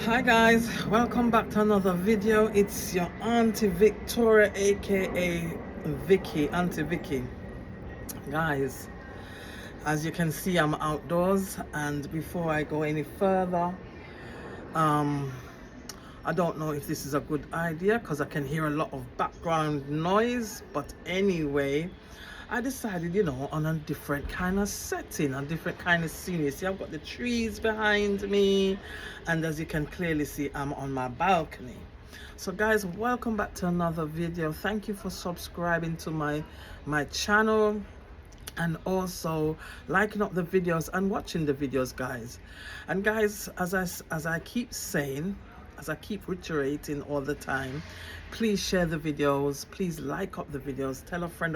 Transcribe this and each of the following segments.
Hi guys, welcome back to another video. It's your Auntie Victoria, aka Vicky, Auntie Vicky. Guys, as you can see, I'm outdoors, and before I go any further, um I don't know if this is a good idea because I can hear a lot of background noise, but anyway, I decided, on a different kind of setting, a different kind of scenery. See, I've got the trees behind me, and as you can clearly see, I'm on my balcony. So guys, welcome back to another video. Thank you for subscribing to my channel, and also liking up the videos and watching the videos, guys. And guys, as I keep saying, as I keep reiterating all the time, please share the videos, please like up the videos, tell a friend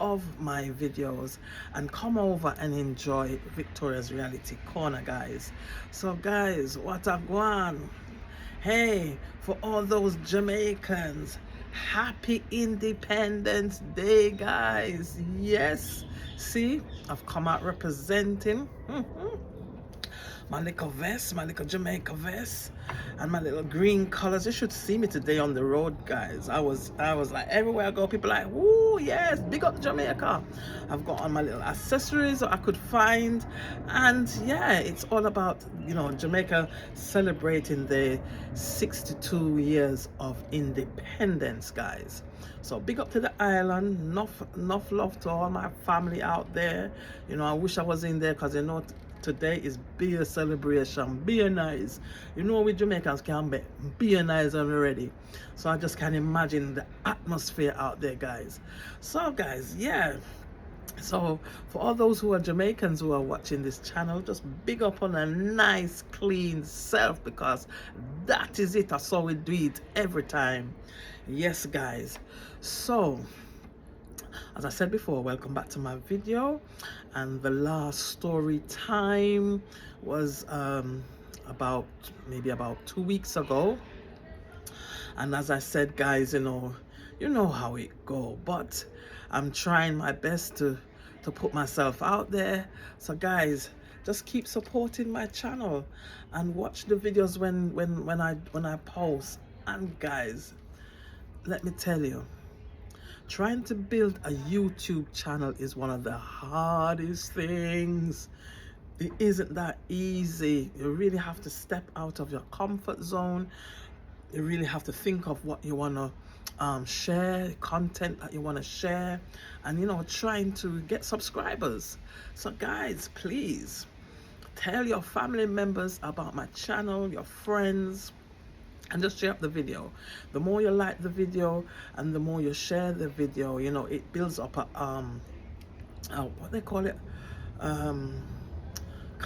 of my videos, and come over and enjoy Victoria's Reality Corner, guys. So guys, what a guan. Hey, for all those Jamaicans, happy Independence Day, guys. Yes, see, I've come out representing my little vest, my little Jamaica vest, and my little green colors. You should see me today on the road, guys. I was like, everywhere I go, people are like, woo, yes, big up Jamaica. I've got on my little accessories I could find, and yeah, it's all about, Jamaica celebrating the 62 years of independence, guys. So big up to the island. Enough love to all my family out there. I wish I was in there, because today is beer celebration, beer nice. We Jamaicans can be beer nice already. So I just can imagine the atmosphere out there, guys. So guys, yeah. So for all those who are Jamaicans who are watching this channel, just big up on a nice clean self, because that is it. That's how we do it every time. Yes, guys. So as I said before, welcome back to my video. And the last story time was maybe about 2 weeks ago. And as I said, guys, you know how it go, but I'm trying my best to put myself out there. So guys, just keep supporting my channel and watch the videos when I post. And guys, let me tell you, trying to build a YouTube channel is one of the hardest things. It isn't that easy. You really have to step out of your comfort zone. You really have to think of what you want to share, content that you want to share, and trying to get subscribers. So guys, please tell your family members about my channel, your friends, and just share up the video. The more you like the video and the more you share the video, it builds up a what they call it, can't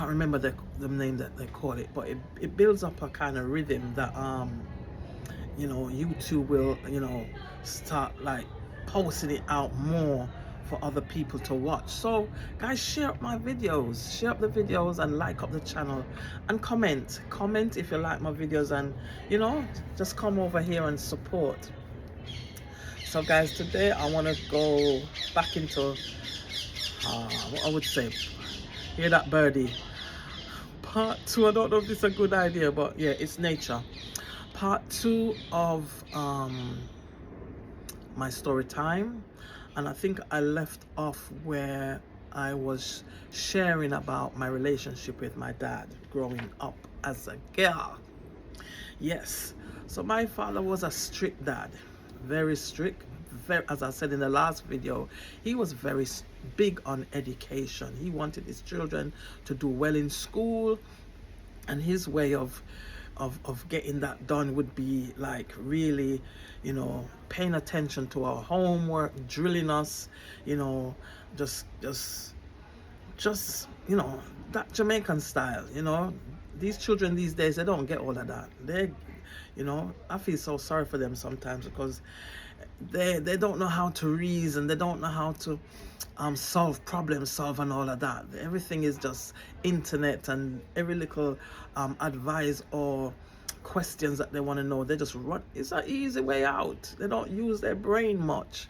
remember the name that they call it, but it builds up a kind of rhythm that YouTube will start like posting it out more for other people to watch. So guys, share up my videos, share up the videos, and like up the channel, and comment if you like my videos, and just come over here and support. So guys, today I want to go back into what I would say, hear that birdie, part 2. I don't know if this is a good idea, but yeah, it's nature. Part 2 of my story time, and I think I left off where I was sharing about my relationship with my dad growing up as a girl. Yes, so my father was a strict dad, very strict. As I said in the last video, he was very big on education. He wanted his children to do well in school, and his way of getting that done would be like really, paying attention to our homework, drilling us, just that Jamaican style. These children these days, they don't get all of that. I feel so sorry for them sometimes, because they don't know how to reason, they don't know how to solve and all of that. Everything is just internet, and every little advice or questions that they want to know, they just run. It's an easy way out. They don't use their brain much.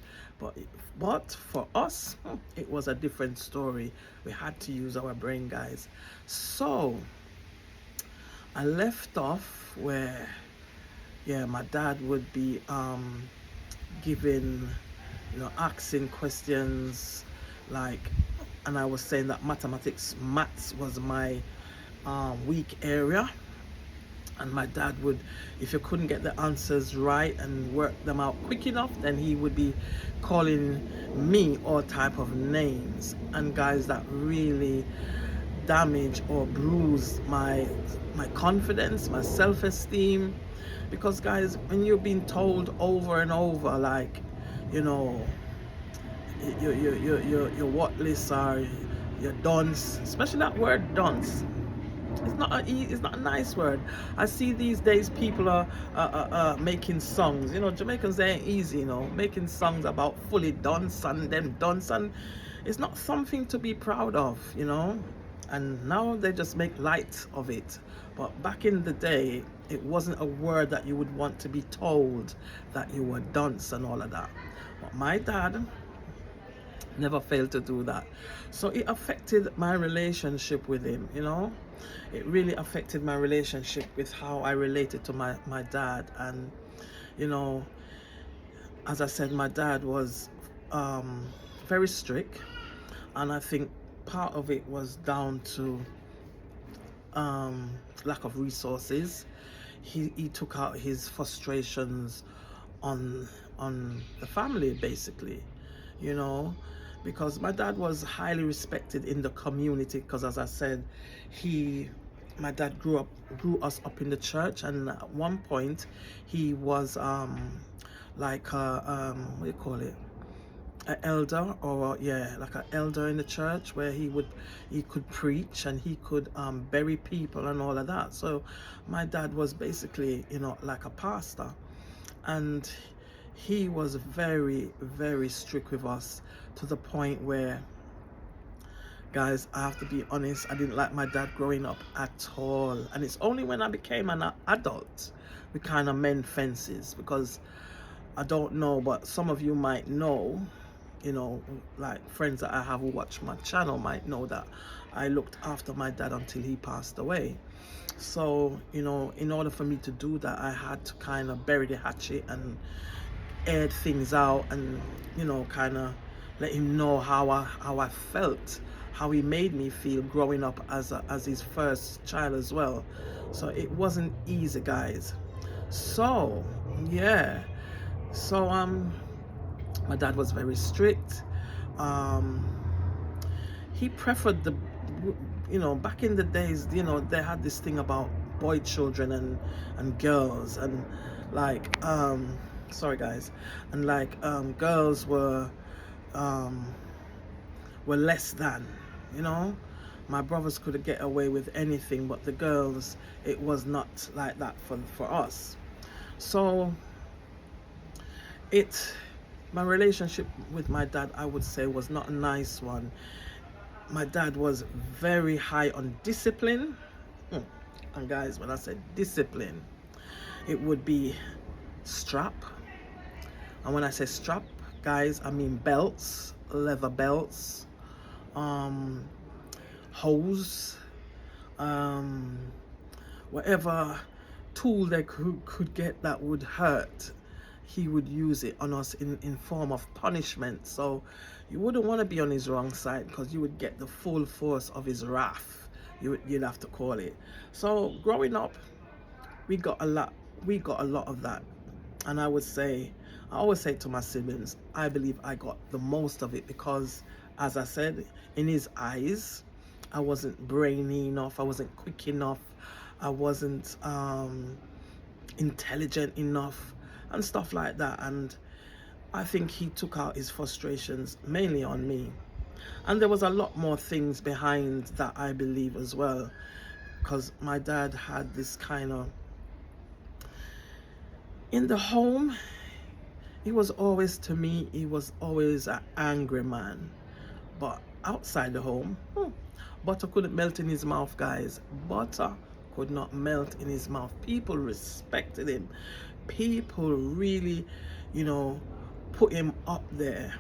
But for us, it was a different story. We had to use our brain, guys. So I left off where, yeah, my dad would be giving, asking questions like, and I was saying that maths was my weak area. And my dad would, if you couldn't get the answers right and work them out quick enough, then he would be calling me all type of names. And guys, that really damage or bruise my confidence, my self-esteem. Because guys, when you're being told over and over, like, you know, you're worthless, or you're dunce, especially that word dunce. It's not a nice word. I see these days people are making songs. Jamaicans, they ain't easy. Making songs about fully dunce and them dunce, and it's not something to be proud of. And now they just make light of it. But back in the day, it wasn't a word that you would want to be told that you were dunce and all of that. But my dad never failed to do that. So it affected my relationship with him. It really affected my relationship with how I related to my dad. And as I said, my dad was very strict, and I think part of it was down to lack of resources. He took out his frustrations on the family, basically, because my dad was highly respected in the community, because as I said, my dad grew us up in the church, and at one point he was like a what do you call it, an elder, or like an elder in the church, where he could preach, and he could bury people and all of that. So my dad was basically like a pastor, and he was very, very strict with us, to the point where, guys, I have to be honest, I didn't like my dad growing up at all. And it's only when I became an adult we kind of mend fences, because I don't know, but some of you might know, like friends that I have who watch my channel might know that I looked after my dad until he passed away. So in order for me to do that, I had to kind of bury the hatchet and aired things out, and kind of let him know how I felt, how he made me feel growing up as his first child as well. So it wasn't easy, guys. So yeah, so my dad was very strict. He preferred back in the days, they had this thing about boy children and girls, and like sorry guys, and like girls were less than, my brothers could get away with anything, but the girls, it was not like that for us. So my relationship with my dad, I would say, was not a nice one. My dad was very high on discipline. And guys, when I said discipline, it would be strap. And when I say strap, guys, I mean belts, leather belts, hose, whatever tool they could get that would hurt, he would use it on us in form of punishment. So you wouldn't want to be on his wrong side, because you would get the full force of his wrath, you'd have to call it. So growing up, we got a lot of that. And I always say to my siblings, I believe I got the most of it, because as I said, in his eyes, I wasn't brainy enough, I wasn't quick enough, I wasn't intelligent enough, and stuff like that. And I think he took out his frustrations mainly on me. And there was a lot more things behind that, I believe, as well, because my dad had this kind of, in the home, he was always, to me, he was always an angry man. But outside the home, butter couldn't melt in his mouth, guys. Butter could not melt in his mouth. People respected him. People really, put him up there.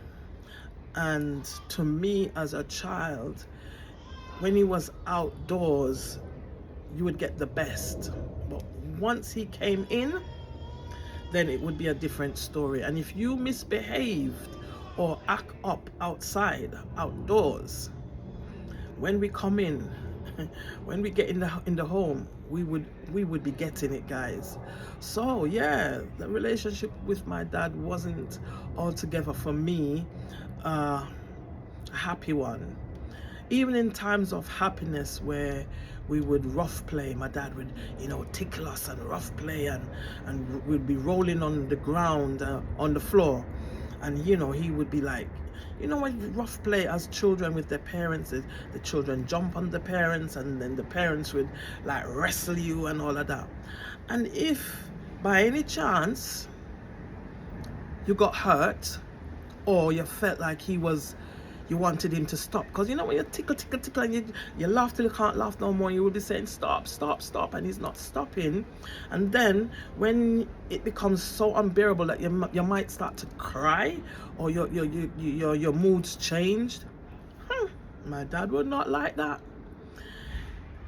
And to me, as a child, when he was outdoors, you would get the best. But once he came in, then it would be a different story. And if you misbehaved or act up outside, outdoors, when we come in, when we get in the home, we would be getting it, guys. So yeah, the relationship with my dad wasn't altogether for me a happy one. Even in times of happiness where we would rough play, my dad would, tickle us and rough play, and we'd be rolling on the ground, on the floor, and he would be like, when rough play as children with their parents, the children jump on the parents, and then the parents would like wrestle you and all of that. And if by any chance you got hurt, or you felt like you wanted him to stop, because when you tickle and you laugh till you can't laugh no more, you will be saying stop, stop, stop, and he's not stopping. And then when it becomes so unbearable that you might start to cry, or your mood's changed, my dad would not like that.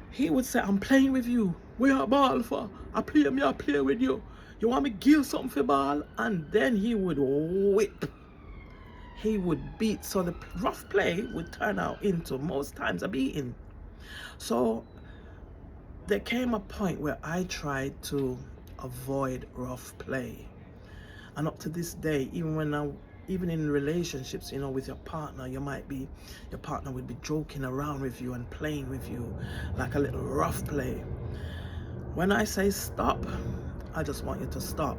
He would say, I'm playing with you. Where you ball for? I play with you. You want me to give something for ball? And then he would whip. He would beat. So the rough play would turn out into, most times, a beating. So there came a point where I tried to avoid rough play. And up to this day, even in relationships, with your partner, your partner would be joking around with you and playing with you like a little rough play. When I say stop, I just want you to stop.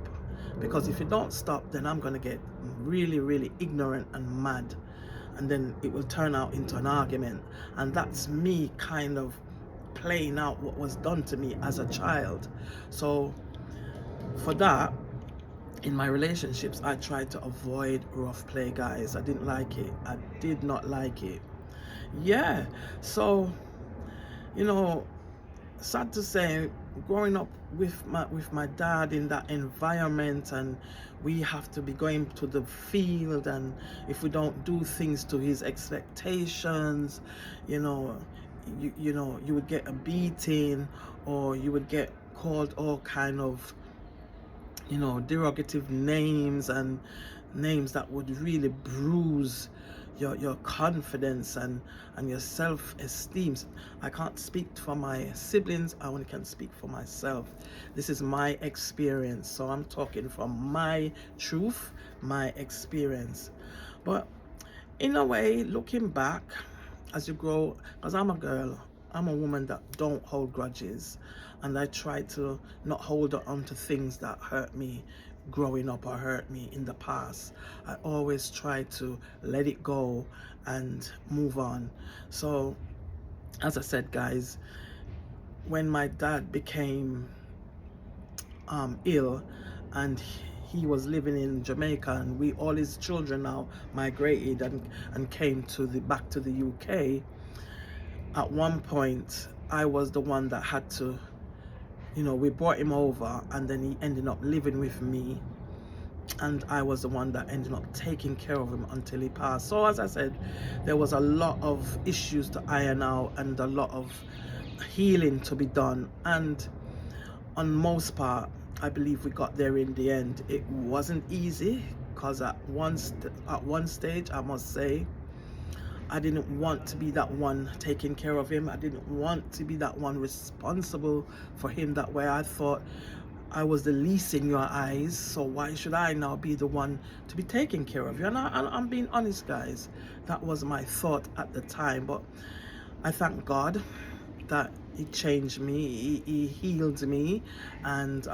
Because if you don't stop, then I'm going to get really, really ignorant and mad. And then it will turn out into an argument. And that's me kind of playing out what was done to me as a child. So for that, in my relationships, I tried to avoid rough play, guys. I didn't like it. I did not like it. Yeah. So, sad to say, growing up with my dad in that environment, and we have to be going to the field, and if we don't do things to his expectations, you would get a beating, or you would get called all kind of derogative names, and names that would really bruise your confidence and your self-esteem. I can't speak for my siblings, I only can speak for myself. This is my experience, so I'm talking from my truth, my experience. But in a way, looking back, as you grow, because I'm a girl, I'm a woman that don't hold grudges, and I try to not hold on to things that hurt me growing up or hurt me in the past. I always try to let it go and move on. So as I said, guys, when my dad became ill, and he was living in Jamaica, and all his children now migrated and came back to the UK. At one point, I was the one that had to, we brought him over, and then he ended up living with me, and I was the one that ended up taking care of him until he passed. So as I said, there was a lot of issues to iron out and a lot of healing to be done, and on most part, I believe we got there in the end. It wasn't easy, because at one stage, I must say, I didn't want to be that one taking care of him. I didn't want to be that one responsible for him that way. I thought I was the least in your eyes, so why should I now be the one to be taking care of you? And I'm being honest, guys. That was my thought at the time. But I thank God that he changed me, he healed me, and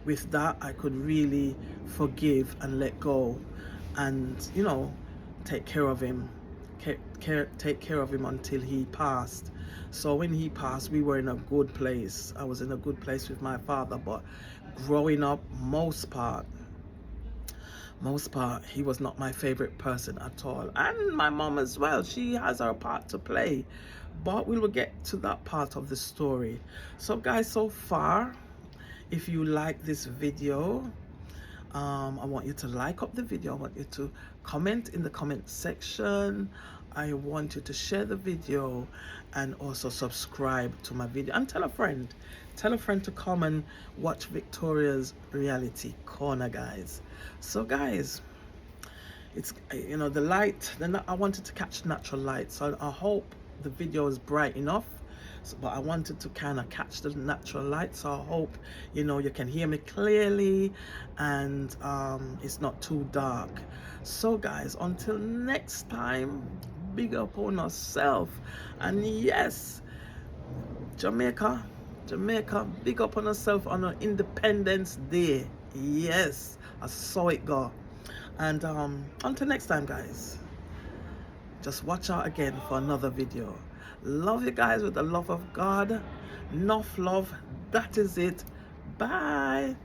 with that I could really forgive and let go, and take care of him. Take care of him until he passed. So when he passed, we were in a good place. I was in a good place with my father. But growing up, most part, he was not my favorite person at all. And my mom as well, she has her part to play, but we will get to that part of the story. So guys, so far, if you like this video, I want you to like up the video. I want you to comment in the comment section. I want you to share the video and also subscribe to my video, and tell a friend. Tell a friend to come and watch Victoria's Reality Corner, guys. So guys, it's, you know, the light, I wanted to catch natural light, so I hope the video is bright enough. So, but I wanted to kind of catch the natural light, so I hope, you know, you can hear me clearly and it's not too dark. So guys, until next time, big up on yourself. And yes, Jamaica, big up on yourself on our Independence Day. Yes, I saw it go. And until next time, guys, just watch out again for another video. Love you guys with the love of God. Enough love. That is it. Bye.